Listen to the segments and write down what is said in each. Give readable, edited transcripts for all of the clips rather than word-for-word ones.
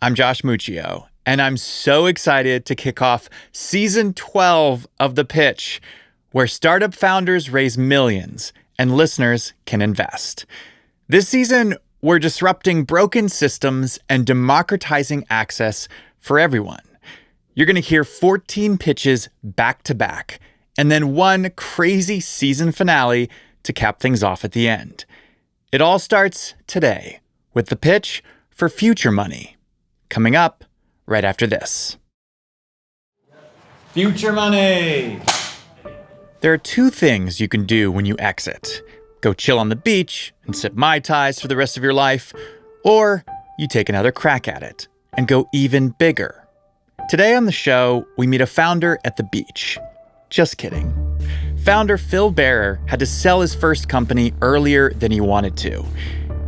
I'm Josh Muccio, and I'm so excited to kick off Season 12 of The Pitch, where startup founders raise millions and listeners can invest. This season, we're disrupting broken systems and democratizing access for everyone. You're going to hear 14 pitches back to back, and then one crazy season finale to cap things off at the end. It all starts today with the pitch for FutureMoney. Coming up right after this. FutureMoney! There are two things you can do when you exit. Go chill on the beach and sip Mai Tais for the rest of your life, or you take another crack at it and go even bigger. Today on the show, we meet a founder at the beach. Just kidding. Founder Phil Barrar had to sell his first company earlier than he wanted to.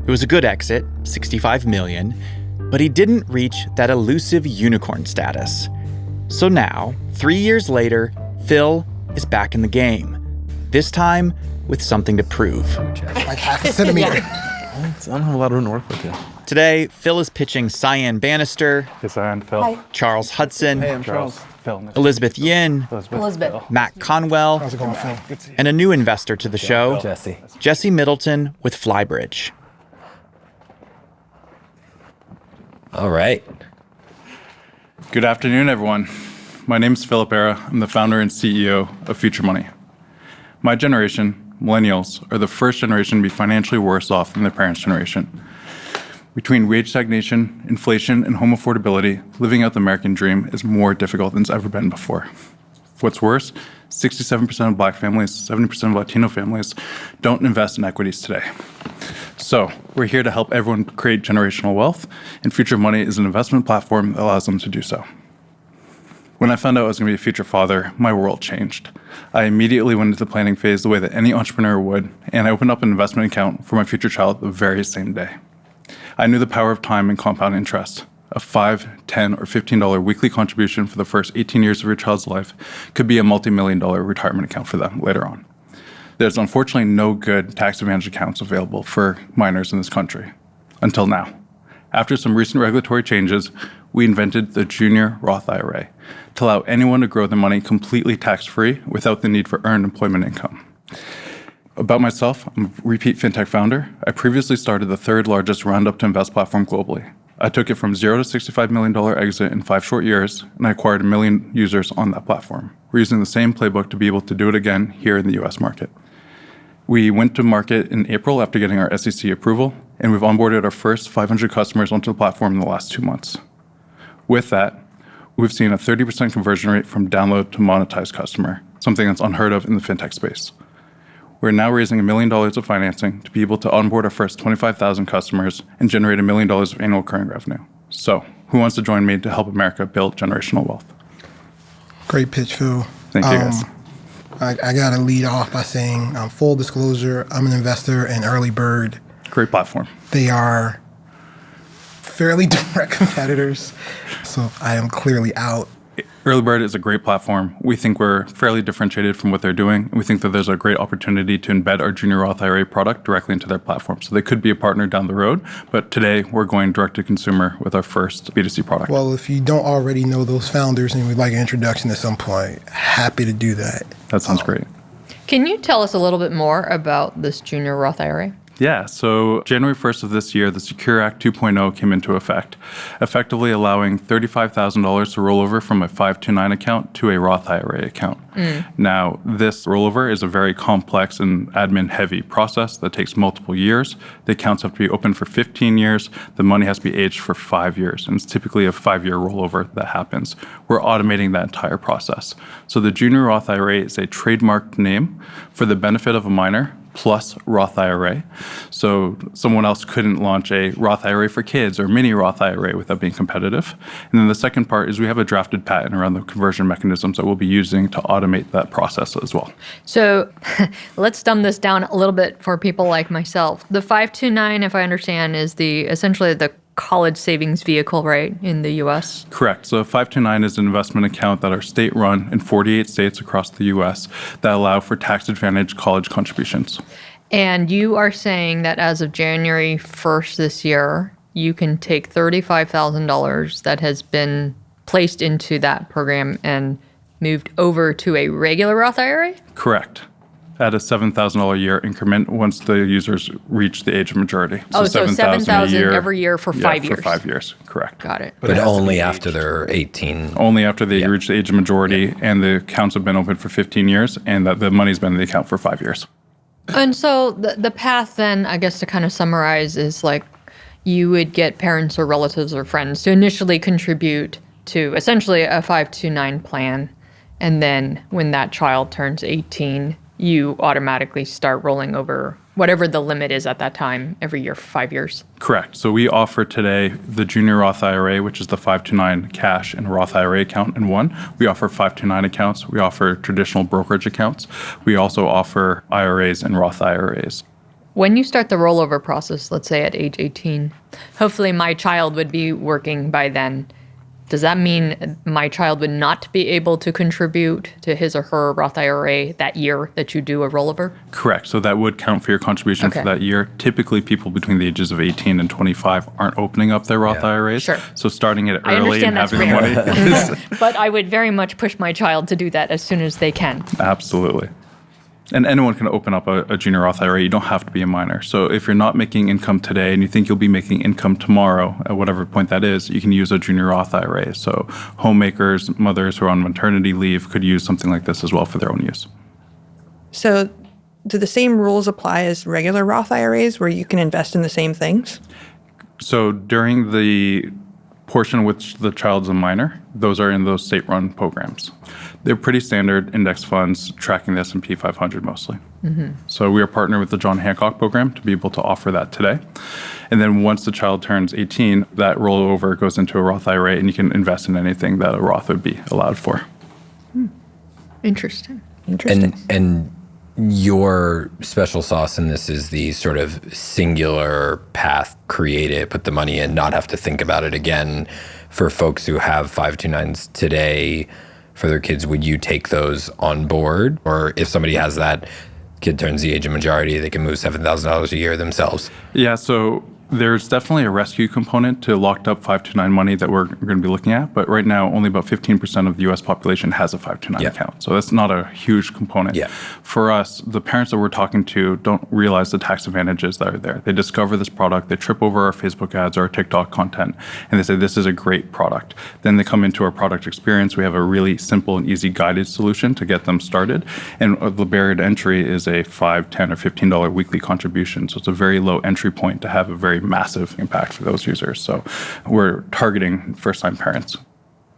It was a good exit, $65 million, but he didn't reach that elusive unicorn status. So now, 3 years later, Phil is back in the game. This time with something to prove. Like half a centimeter. I don't have a lot of room to work with you. Today, Phil is pitching Cyan Banister. Hey, Cyan, Phil. Hi. Charles Hudson. Hey, I'm Charles. Phil. Elizabeth Yin. Elizabeth. Matt Conwell. How's it going, Phil? And a new investor to the show, Jesse. Jesse Middleton with Flybridge. All right. Good afternoon, everyone. My name is Philip Barrar. I'm the founder and CEO of FutureMoney. My generation, millennials, are the first generation to be financially worse off than their parents' generation. Between wage stagnation, inflation, and home affordability, living out the American dream is more difficult than it's ever been before. What's worse, 67% of Black families, 70% of Latino families don't invest in equities today. So we're here to help everyone create generational wealth, and FutureMoney is an investment platform that allows them to do so. When I found out I was going to be a future father, my world changed. I immediately went into the planning phase the way that any entrepreneur would, and I opened up an investment account for my future child the very same day. I knew the power of time and compound interest. A $5, $10, or $15 weekly contribution for the first 18 years of your child's life could be a multi-million-dollar retirement account for them later on. There's unfortunately no good tax advantage accounts available for minors in this country, until now. After some recent regulatory changes, we invented the Junior Roth IRA to allow anyone to grow their money completely tax-free without the need for earned employment income. About myself, I'm a repeat fintech founder. I previously started the third largest roundup to invest platform globally. I took it from $0 to $65 million exit in 5 short years, and I acquired 1 million users on that platform. We're using the same playbook to be able to do it again here in the US market. We went to market in April after getting our SEC approval, and we've onboarded our first 500 customers onto the platform in the last 2 months. With that, we've seen a 30% conversion rate from download to monetized customer, something that's unheard of in the fintech space. We're now raising $1 million of financing to be able to onboard our first 25,000 customers and generate $1 million of annual recurring revenue. So, who wants to join me to help America build generational wealth? Great pitch, Phil. Thank you, guys. I got to lead off by saying, full disclosure, I'm an investor in Early Bird. Great platform. They are fairly direct competitors, so I am clearly out. Early Bird is a great platform. We think we're fairly differentiated from what they're doing. And we think that there's a great opportunity to embed our Junior Roth IRA product directly into their platform. So they could be a partner down the road. But today, we're going direct to consumer with our first B2C product. Well, if you don't already know those founders and would like an introduction at some point, happy to do that. That sounds great. Can you tell us a little bit more about this Junior Roth IRA? Yeah, so January 1st of this year, the Secure Act 2.0 came into effect, effectively allowing $35,000 to roll over from a 529 account to a Roth IRA account. Now, this rollover is a very complex and admin-heavy process that takes multiple years. The accounts have to be open for 15 years. The money has to be aged for 5 years, and it's typically a 5-year rollover that happens. We're automating that entire process. So the Junior Roth IRA is a trademarked name for the benefit of a minor plus Roth IRA. So someone else couldn't launch a Roth IRA for kids or mini Roth IRA without being competitive. And then the second part is we have a drafted patent around the conversion mechanisms that we'll be using to automate that process as well. So let's dumb this down a little bit for people like myself. The 529, if I understand, is essentially the college savings vehicle, right, in the U.S.? Correct. So 529 is an investment account that are state-run in 48 states across the U.S. that allow for tax-advantaged college contributions. And you are saying that as of January 1st this year, you can take $35,000 that has been placed into that program and moved over to a regular Roth IRA? Correct. At a $7,000 a year increment once the users reach the age of majority. So $7,000 every year for 5 years. For 5 years, correct. Got it. But only after they're 18. Only after they reach the age of majority and the accounts have been open for 15 years and that the money's been in the account for 5 years. And so the path then, I guess to kind of summarize, is like you would get parents or relatives or friends to initially contribute to essentially a 529 plan. And then when that child turns 18, you automatically start rolling over whatever the limit is at that time every year for 5 years. Correct. So we offer today the Junior Roth IRA, which is the 529 cash and Roth IRA account in one. We offer 529 accounts. We offer traditional brokerage accounts. We also offer IRAs and Roth IRAs. When you start the rollover process, let's say at age 18, hopefully my child would be working by then. Does that mean my child would not be able to contribute to his or her Roth IRA that year that you do a rollover? Correct. So that would count for your contribution for that year. Typically, people between the ages of 18 and 25 aren't opening up their Roth IRAs. Sure. So starting it I early and understand having the money. But I would very much push my child to do that as soon as they can. Absolutely. And anyone can open up a Junior Roth IRA. You don't have to be a minor. So if you're not making income today and you think you'll be making income tomorrow, at whatever point that is, you can use a Junior Roth IRA. So homemakers, mothers who are on maternity leave could use something like this as well for their own use. So do the same rules apply as regular Roth IRAs where you can invest in the same things? So during the portion in which the child's a minor, those are in those state-run programs. They're pretty standard index funds tracking the S&P 500 mostly. So we are partnered with the John Hancock program to be able to offer that today. And then once the child turns 18, that rollover goes into a Roth IRA and you can invest in anything that a Roth would be allowed for. Interesting. And your special sauce in this is the sort of singular path, create it, put the money in, not have to think about it again. For folks who have 529s today for their kids, would you take those on board? Or if somebody has that, kid turns the age of majority, they can move $7,000 a year themselves? Yeah, so there's definitely a rescue component to locked up 529 money that we're going to be looking at. But right now, only about 15% of the U.S. population has a 529 account. So that's not a huge component. For us, the parents that we're talking to don't realize the tax advantages that are there. They discover this product, they trip over our Facebook ads or our TikTok content, and they say, this is a great product. Then they come into our product experience. We have a really simple and easy guided solution to get them started. And the barrier to entry is a $5, $10, or $15 weekly contribution. So it's a very low entry point to have a very massive impact for those users. So we're targeting first-time parents.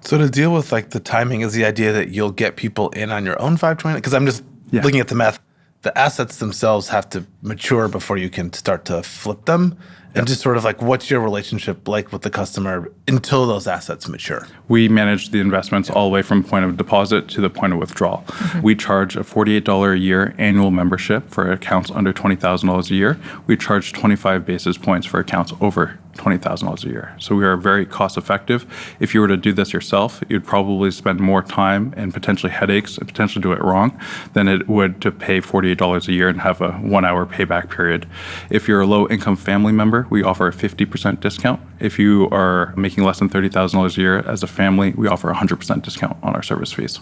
So to deal with like the timing is the idea that you'll get people in on your own 520? Because I'm just looking at the math. The assets themselves have to mature before you can start to flip them. And just sort of like, what's your relationship like with the customer until those assets mature? We manage the investments all the way from point of deposit to the point of withdrawal. We charge a $48 a year annual membership for accounts under $20,000 a year. We charge 25 basis points for accounts over $20,000 a year. So we are very cost effective. If you were to do this yourself, you'd probably spend more time and potentially headaches and potentially do it wrong than it would to pay $48 a year and have a 1 hour payback period. If you're a low income family member, we offer a 50% discount. If you are making less than $30,000 a year as a family, we offer a 100% discount on our service fees.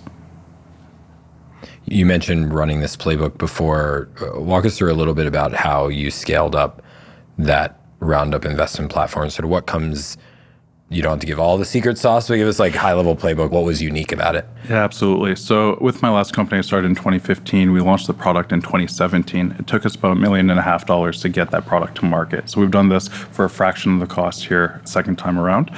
You mentioned running this playbook before. Walk us through a little bit about how you scaled up that Roundup investment platform. Sort of what comes, you don't have to give all the secret sauce, but give us like high level playbook. What was unique about it? Yeah, absolutely. So with my last company, I started in 2015. We launched the product in 2017. It took us about $1.5 million to get that product to market. So we've done this for a fraction of the cost here, second time around.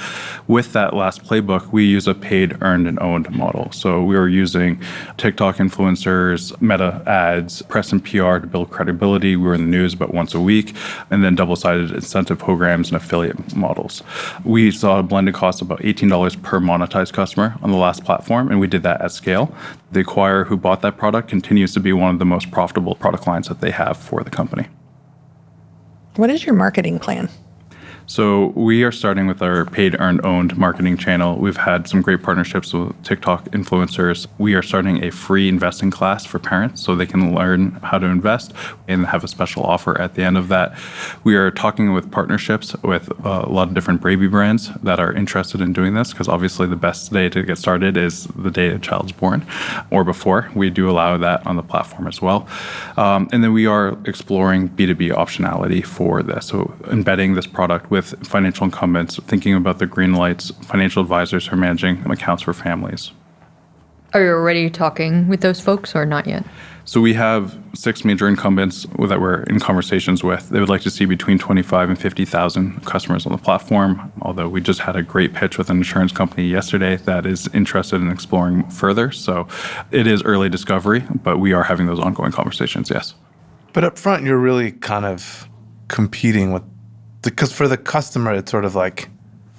With that last playbook, we use a paid, earned, and owned model. So we were using TikTok influencers, Meta ads, press and PR to build credibility. We were in the news about once a week, and then double-sided incentive programs and affiliate models. We saw a blended cost of about $18 per monetized customer on the last platform, and we did that at scale. The acquirer who bought that product continues to be one of the most profitable product lines that they have for the company. What is your marketing plan? So we are starting with our paid earned owned marketing channel. We've had some great partnerships with TikTok influencers. We are starting a free investing class for parents so they can learn how to invest and have a special offer at the end of that. We are talking with partnerships with a lot of different baby brands that are interested in doing this, because obviously the best day to get started is the day a child's born or before. We do allow that on the platform as well. And then we are exploring B2B optionality for this. So embedding this product with financial incumbents, thinking about the green lights, financial advisors who are managing accounts for families. Are you already talking with those folks or not yet? So we have 6 major incumbents that we're in conversations with. They would like to see between 25 and 50,000 customers on the platform, although we just had a great pitch with an insurance company yesterday that is interested in exploring further. So it is early discovery, but we are having those ongoing conversations, yes. But up front, you're really kind of competing with, because for the customer, it's sort of like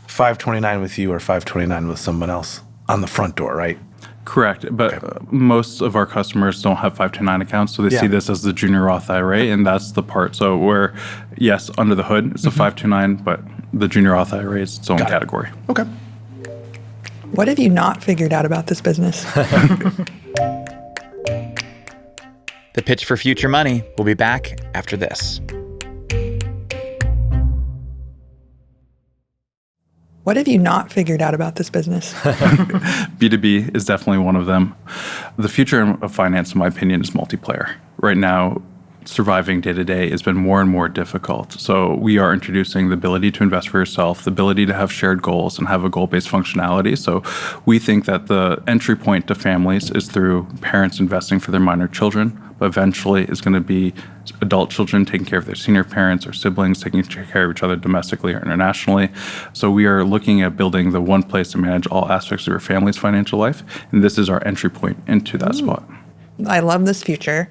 529 with you or 529 with someone else on the front door, right? Correct, but most of our customers don't have 529 accounts, so they see this as the Junior Roth IRA, and that's the part. So we're, yes, under the hood, it's a 529, but the Junior Roth IRA is its own category. Okay. What have you not figured out about this business? The pitch for Future Money will be back after this. What have you not figured out about this business? B2B is definitely one of them. The future of finance, in my opinion, is multiplayer. Right now, surviving day to day has been more and more difficult. So we are introducing the ability to invest for yourself, the ability to have shared goals and have a goal-based functionality. So we think that the entry point to families is through parents investing for their minor children, but eventually it's going to be adult children taking care of their senior parents or siblings, taking care of each other domestically or internationally. So we are looking at building the one place to manage all aspects of your family's financial life. And this is our entry point into that spot. I love this future.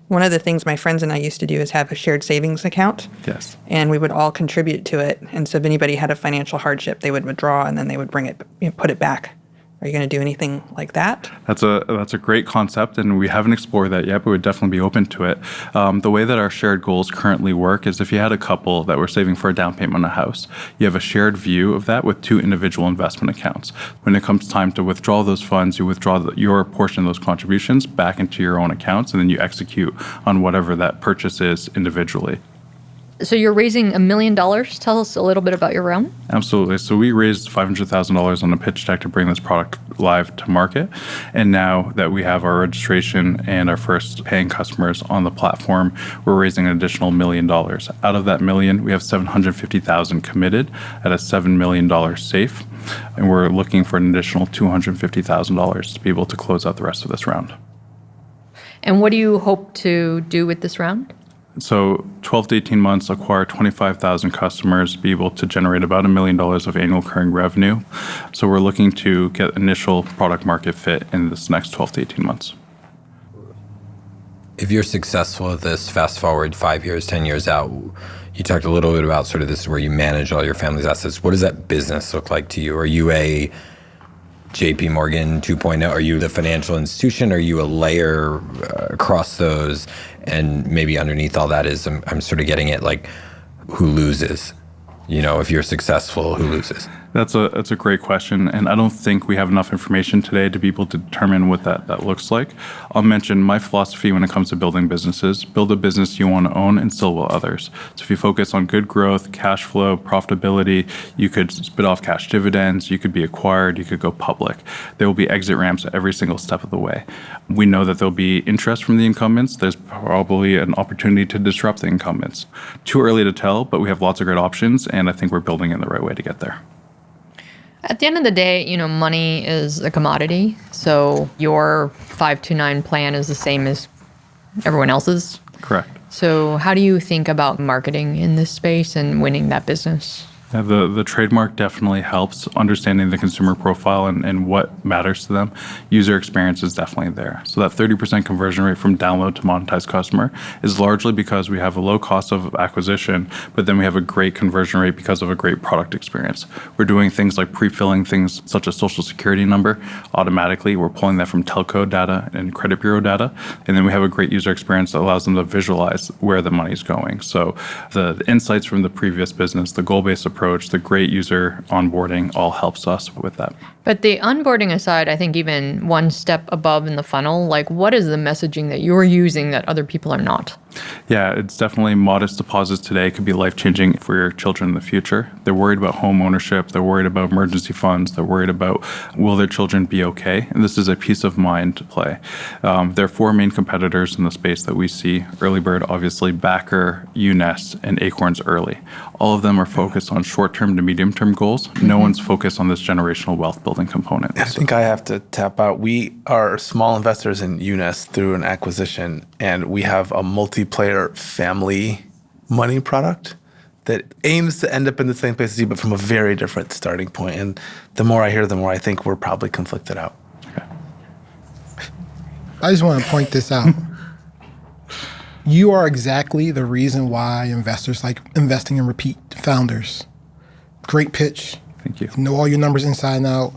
One of the things my friends and I used to do is have a shared savings account. Yes. And we would all contribute to it. And so if anybody had a financial hardship, they would withdraw and then they would bring it, put it back. Are you going to do anything like that? That's a great concept, and we haven't explored that yet, but we'd definitely be open to it. The way that our shared goals currently work is if you had a couple that were saving for a down payment on a house, you have a shared view of that with 2 individual investment accounts. When it comes time to withdraw those funds, you withdraw your portion of those contributions back into your own accounts, and then you execute on whatever that purchase is individually. So you're raising $1 million. Tell us a little bit about your round. Absolutely. So we raised $500,000 on a pitch deck to bring this product live to market. And now that we have our registration and our first paying customers on the platform, we're raising an additional $1 million. Out of that million, we have $750,000 committed at a $7 million safe. And we're looking for an additional $250,000 to be able to close out the rest of this round. And what do you hope to do with this round? So 12 to 18 months, acquire 25,000 customers, be able to generate about $1 million of annual recurring revenue. So we're looking to get initial product market fit in this next 12 to 18 months. If you're successful at this, fast forward 5 years, 10 years out, you talked a little bit about sort of this where you manage all your family's assets. What does that business look like to you? Are you a JP Morgan 2.0? Are you the financial institution? Are you a layer across those? And maybe underneath all that is, I'm sort of getting at like, who loses? You know, if you're successful, who loses? That's a great question, and I don't think we have enough information today to be able to determine what that looks like. I'll mention my philosophy when it comes to building businesses. Build a business you want to own and still will others. So if you focus on good growth, cash flow, profitability, you could spit off cash dividends, you could be acquired, you could go public. There will be exit ramps at every single step of the way. We know that there'll be interest from the incumbents. There's probably an opportunity to disrupt the incumbents. Too early to tell, but we have lots of great options, and I think we're building in the right way to get there. At the end of the day, money is a commodity. So your 529 plan is the same as everyone else's. Correct. So how do you think about marketing in this space and winning that business? Yeah, the trademark definitely helps understanding the consumer profile and what matters to them. User experience is definitely there. So that 30% conversion rate from download to monetized customer is largely because we have a low cost of acquisition, but then we have a great conversion rate because of a great product experience. We're doing things like pre-filling things such as social security number automatically. We're pulling that from telco data and credit bureau data. And then we have a great user experience that allows them to visualize where the money's going. So the insights from the previous business, the goal-based approach, approach, the great user onboarding all helps us with that. But the onboarding aside, I think even one step above in the funnel, like what is the messaging that you're using that other people are not? Yeah, it's definitely modest deposits today could be life-changing for your children in the future. They're worried about home ownership. They're worried about emergency funds. They're worried about will their children be okay? And this is a peace of mind play. There are four main competitors in the space that we see. Earlybird, obviously, Backer, UNest, and Acorns Early. All of them are focused on short-term to medium-term goals. No one's focused on this generational wealth building component. I think I have to tap out. We are small investors in UNest through an acquisition, and we have a multiplayer family money product that aims to end up in the same place as you, but from a very different starting point. And the more I hear, the more I think we're probably conflicted out. Okay. I just want to point this out. You are exactly the reason why investors like investing in repeat founders. Great pitch. Thank you. You know all your numbers inside and out.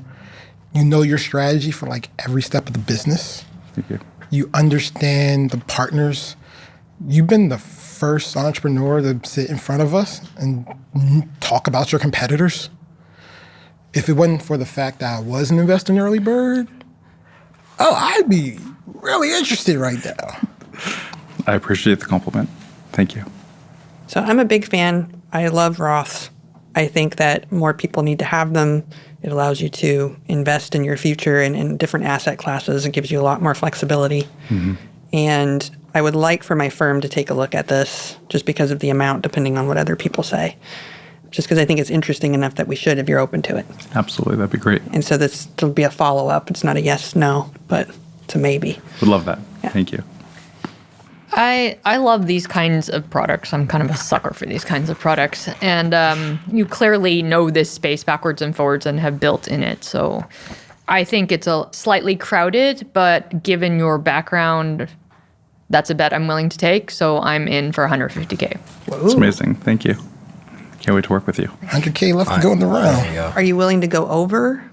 You know your strategy for like every step of the business. Thank you. You understand the partners. You've been the first entrepreneur to sit in front of us and talk about your competitors. If it wasn't for the fact that I was an investor in Earlybird, I'd be really interested right now. I appreciate the compliment. Thank you. So I'm a big fan. I love Roths. I think that more people need to have them. It allows you to invest in your future in different asset classes. It gives you a lot more flexibility. Mm-hmm. And I would like for my firm to take a look at this just because of the amount, depending on what other people say. Just because I think it's interesting enough that we should if you're open to it. Absolutely. That'd be great. And so this will be a follow-up. It's not a yes, no, but it's a maybe. Would love that. Yeah. Thank you. I love these kinds of products. I'm kind of a sucker for these kinds of products. And you clearly know this space backwards and forwards and have built in it. So I think it's a slightly crowded, but given your background, that's a bet I'm willing to take. So I'm in for 150K. It's amazing. Thank you. Can't wait to work with you. 100K left to go in the round. Are you willing to go over?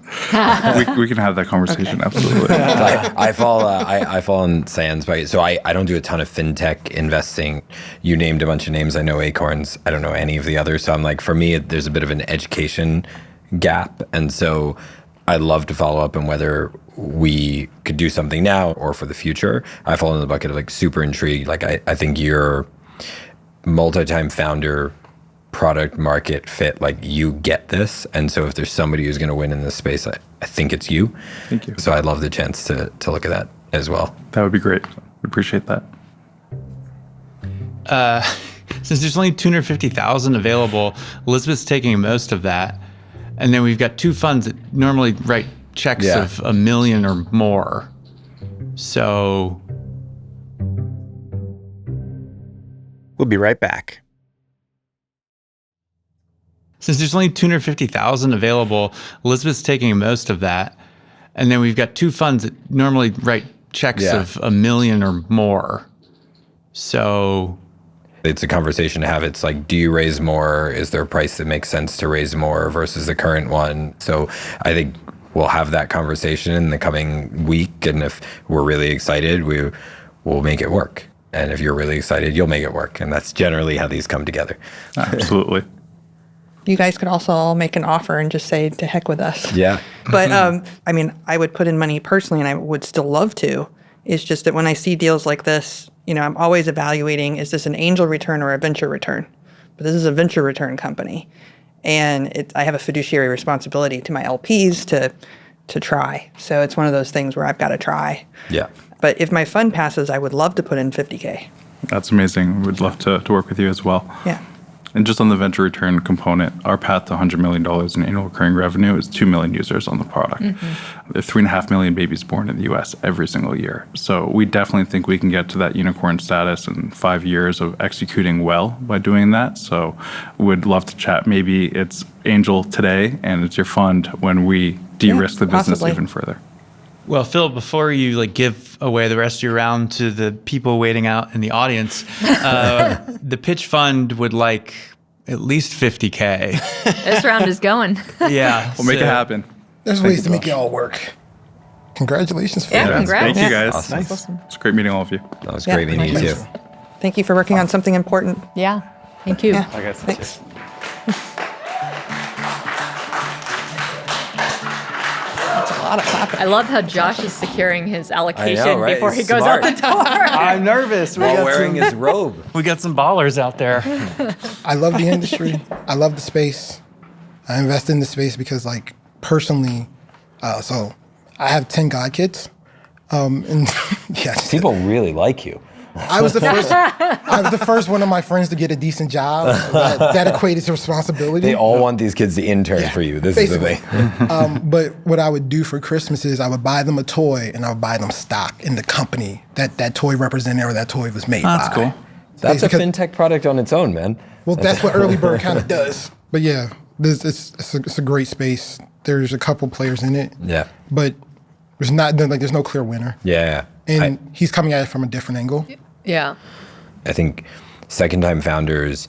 we can have that conversation. Okay. Absolutely. I fall in Cyan's bucket. So I don't do a ton of fintech investing. You named a bunch of names. I know Acorns. I don't know any of the others. So I'm like, for me, there's a bit of an education gap. And so I'd love to follow up on whether we could do something now or for the future. I fall in the bucket of like super intrigued. Like I think you're multi-time founder, product market fit, like you get this. And so if there's somebody who's going to win in this space, I think it's you. Thank you. So I'd love the chance to look at that as well. That would be great. We appreciate that. Since there's only 250,000 available, Elizabeth's taking most of that. And then we've got two funds that normally write checks of $1 million or more. So we'll be right back. Since there's only 250,000 available, Elizabeth's taking most of that. And then we've got two funds that normally write checks of $1 million or more. So it's a conversation to have. It's like, do you raise more? Is there a price that makes sense to raise more versus the current one? So I think we'll have that conversation in the coming week. And if we're really excited, we'll make it work. And if you're really excited, you'll make it work. And that's generally how these come together. Absolutely. You guys could also all make an offer and just say, to heck with us. Yeah. But, I mean, I would put in money personally, and I would still love to. It's just that when I see deals like this, you know, I'm always evaluating, is this an angel return or a venture return? But this is a venture return company. And I have a fiduciary responsibility to my LPs to try. So it's one of those things where I've got to try. Yeah. But if my fund passes, I would love to put in 50K. That's amazing. We'd love to work with you as well. Yeah. And just on the venture return component, our path to $100 million in annual recurring revenue is 2 million users on the product. Mm-hmm. There are 3.5 million babies born in the US every single year. So we definitely think we can get to that unicorn status in 5 years of executing well by doing that. So we'd love to chat. Maybe it's angel today and it's your fund when we de-risk the business possibly. even further. Well, Phil, before you give away the rest of your round to the people waiting out in the audience, the pitch fund would like at least 50K. This round is going. Yeah. We'll make it happen. There's ways to make it all work. Congratulations, Phil. Yeah, congrats. Thank you, guys. Awesome. Nice. It's great meeting all of you. That was Yeah, great meeting you thanks. too. Thank you for working on something important. Yeah. Thank you. Yeah. Bye, guys. Thanks. lot of clapping. I love how Josh is securing his allocation right? before he He's goes smart. out the door. I'm nervous. While wearing his robe. We got some ballers out there. I love the industry. I love the space. I invest in the space because, like, personally, so I have 10 godkids. And yes, People really like you. I was the first one of my friends to get a decent job. That equated to responsibility. They all want these kids to intern for you. This basically. is the thing. But what I would do for Christmas is I would buy them a toy and I would buy them stock in the company that toy represented or that toy was made by. That's cool. That's a because- fintech product on its own, man. Well, that's what Early Bird kind of does. But yeah, it's a great space. There's a couple players in it. Yeah. But there's no clear winner. Yeah. And he's coming at it from a different angle. Yeah. I think second-time founders,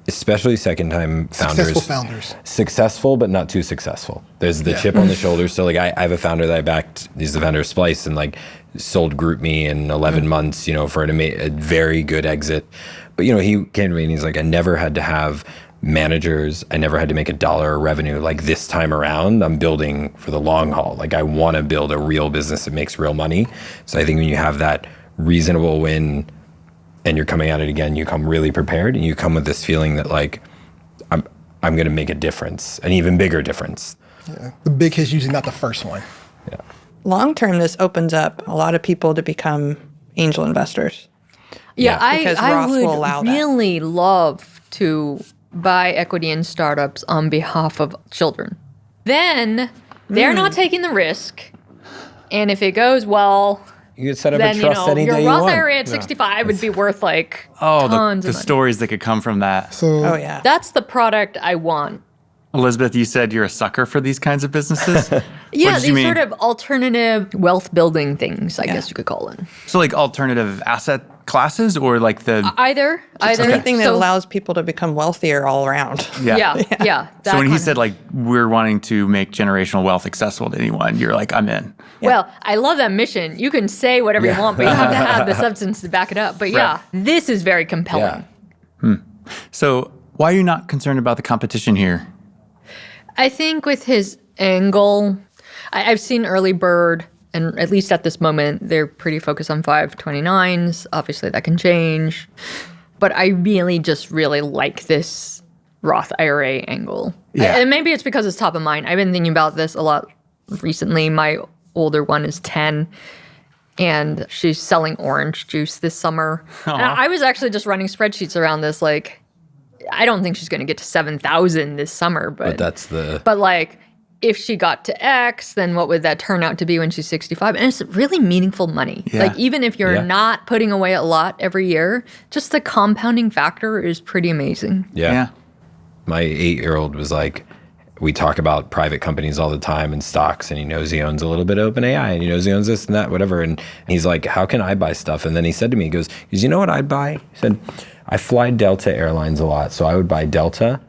especially second-time founders, successful but not too successful. There's the chip on the shoulder. So like I have a founder that I backed. He's the founder of Splice and like sold GroupMe in 11 months, for a very good exit. But he came to me and he's like, I never had to have managers. I never had to make $1 of revenue. Like this time around, I'm building for the long haul. Like I want to build a real business that makes real money. So I think when you have that reasonable win and you're coming at it again, you come really prepared and you come with this feeling that like, I'm going to make a difference, an even bigger difference. Yeah. The big hit's usually not the first one. Yeah. Long term, this opens up a lot of people to become angel investors. Yeah, Because I Roth will allow would that. really love to buy equity in startups on behalf of children. Then they're not taking the risk. And if it goes well, You could set up then a trust any your day you Roth want. IRA at 65 would be worth like Oh, tons the of money. stories that could come from that. So Oh, yeah. That's the product I want. Elizabeth, you said you're a sucker for these kinds of businesses? Yeah, did you these mean? sort of alternative wealth building things, I guess you could call it. So like alternative asset classes or like the... Either. Anything that So- allows people to become wealthier all around. Yeah. So when he kind said of- like we're wanting to make generational wealth accessible to anyone, you're like, I'm in. Well, I love that mission. You can say whatever you want, but you have to have the substance to back it up. But yeah, this is very compelling. Yeah. So why are you not concerned about the competition here? I think with his angle, I've seen Early Bird, and at least at this moment, they're pretty focused on 529s. Obviously, that can change. But I really like this Roth IRA angle. Yeah. And maybe it's because it's top of mind. I've been thinking about this a lot recently. My older one is 10, and she's selling orange juice this summer. And I was actually just running spreadsheets around this, like, I don't think she's going to get to 7,000 this summer, But that's the... but like, if she got to X, then what would that turn out to be when she's 65? And it's really meaningful money. Yeah. Like, even if you're not putting away a lot every year, just the compounding factor is pretty amazing. Yeah. My 8-year-old was like, we talk about private companies all the time and stocks, and he knows he owns a little bit of OpenAI, and he knows he owns this and that, whatever. And he's like, how can I buy stuff? And then he said to me, he goes, you know what I'd buy? He said, I fly Delta Airlines a lot, so I would buy Delta.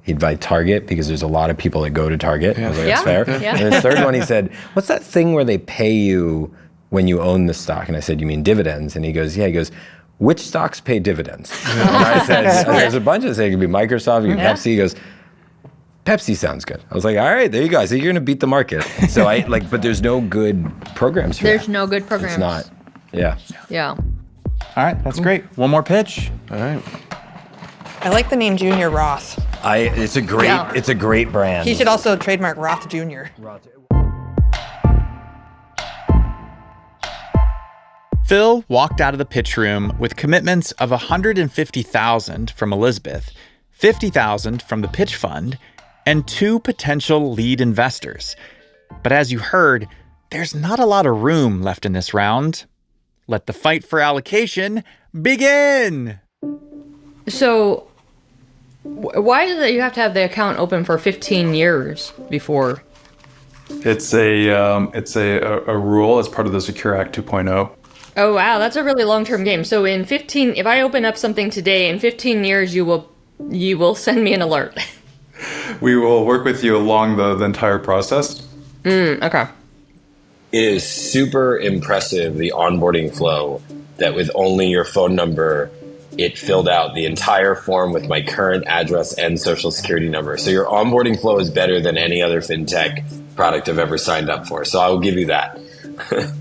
He'd buy Target because there's a lot of people that go to Target. I was like, that's Yeah. fair. Yeah. And his third one, he said, what's that thing where they pay you when you own the stock? And I said, you mean dividends? And he goes, yeah. He goes, which stocks pay dividends? And I said, there's a bunch of things. It could be Microsoft, it could be Pepsi. He goes, Pepsi sounds good. I was like, all right, there you go. So you're going to beat the market. So but there's no good programs for There's that. no good programs. It's not. Yeah. Yeah. All right, that's great. One more pitch. All right. I like the name Junior Roth. It's a great, Yeah. it's a great brand. He should also trademark Roth Jr. Phil walked out of the pitch room with commitments of $150,000 from Elizabeth, $50,000 from the pitch fund, and 2 potential lead investors. But as you heard, there's not a lot of room left in this round. Let the fight for allocation begin! So, why is it you have to have the account open for 15 years before? It's a rule as part of the Secure Act 2.0. Oh, wow, that's a really long-term game. So in 15, if I open up something today, in 15 years, you will send me an alert. We will work with you along the entire process. Okay. It is super impressive, the onboarding flow, that with only your phone number, it filled out the entire form with my current address and social security number. So your onboarding flow is better than any other fintech product I've ever signed up for. So I will give you that.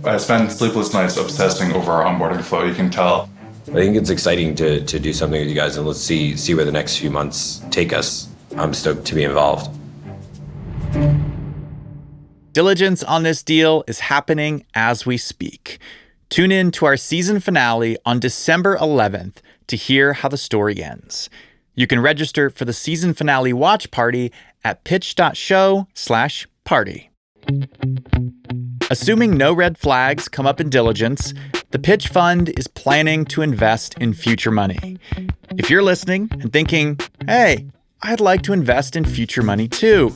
I spend sleepless nights obsessing over our onboarding flow. You can tell. I think it's exciting to do something with you guys, and let's see where the next few months take us. I'm stoked to be involved. Diligence on this deal is happening as we speak. Tune in to our season finale on December 11th to hear how the story ends. You can register for the season finale watch party at pitch.show/party. Assuming no red flags come up in diligence, the Pitch Fund is planning to invest in FutureMoney. If you're listening and thinking, hey, I'd like to invest in FutureMoney too,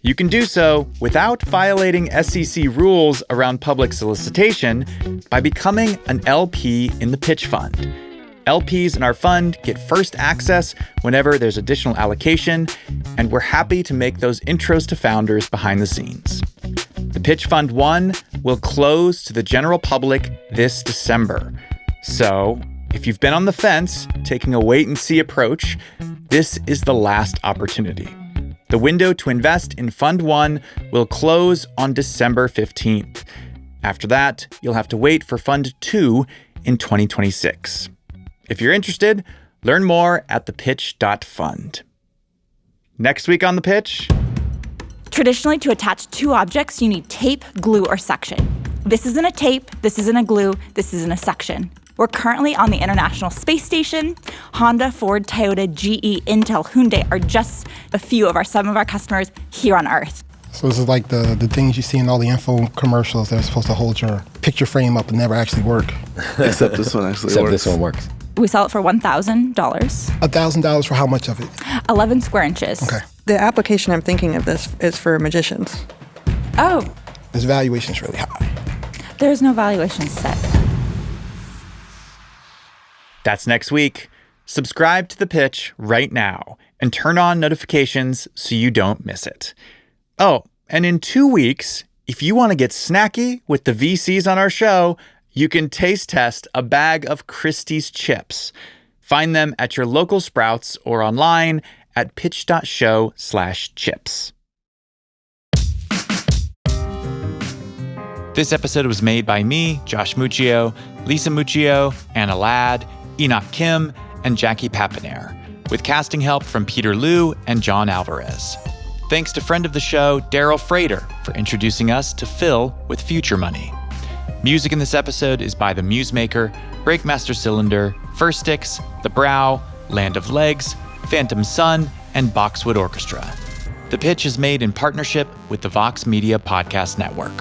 you can do so without violating SEC rules around public solicitation by becoming an LP in the Pitch Fund. LPs in our fund get first access whenever there's additional allocation, and we're happy to make those intros to founders behind the scenes. The Pitch Fund 1 will close to the general public this December. So, if you've been on the fence, taking a wait-and-see approach, this is the last opportunity. The window to invest in Fund 1 will close on December 15th. After that, you'll have to wait for Fund 2 in 2026. If you're interested, learn more at thepitch.fund. Next week on The Pitch. Traditionally, to attach two objects, you need tape, glue, or suction. This isn't a tape, this isn't a glue, this isn't a suction. We're currently on the International Space Station. Honda, Ford, Toyota, GE, Intel, Hyundai are just some of our customers here on Earth. So this is like the things you see in all the info commercials that are supposed to hold your picture frame up and never actually work. Except this one actually Except works. this one works. We sell it for $1,000. $1,000 for how much of it? 11 square inches. Okay. The application I'm thinking of this is for magicians. Oh, This valuation's really high. there's no valuation set. That's next week. Subscribe to The Pitch right now and turn on notifications so you don't miss it. Oh, and in 2 weeks, if you want to get snacky with the VCs on our show, you can taste test a bag of Christie's chips. Find them at your local Sprouts or online at pitch.show/chips. This episode was made by me, Josh Muccio, Lisa Muccio, Anna Ladd, Enoch Kim, and Jackie Papinair, with casting help from Peter Liu and John Alvarez. Thanks to friend of the show, Daryl Frater, for introducing us to Phil with FutureMoney. Music in this episode is by The Musemaker, Breakmaster Cylinder, First Sticks, The Brow, Land of Legs, Phantom Sun, and Boxwood Orchestra. The Pitch is made in partnership with the Vox Media Podcast Network.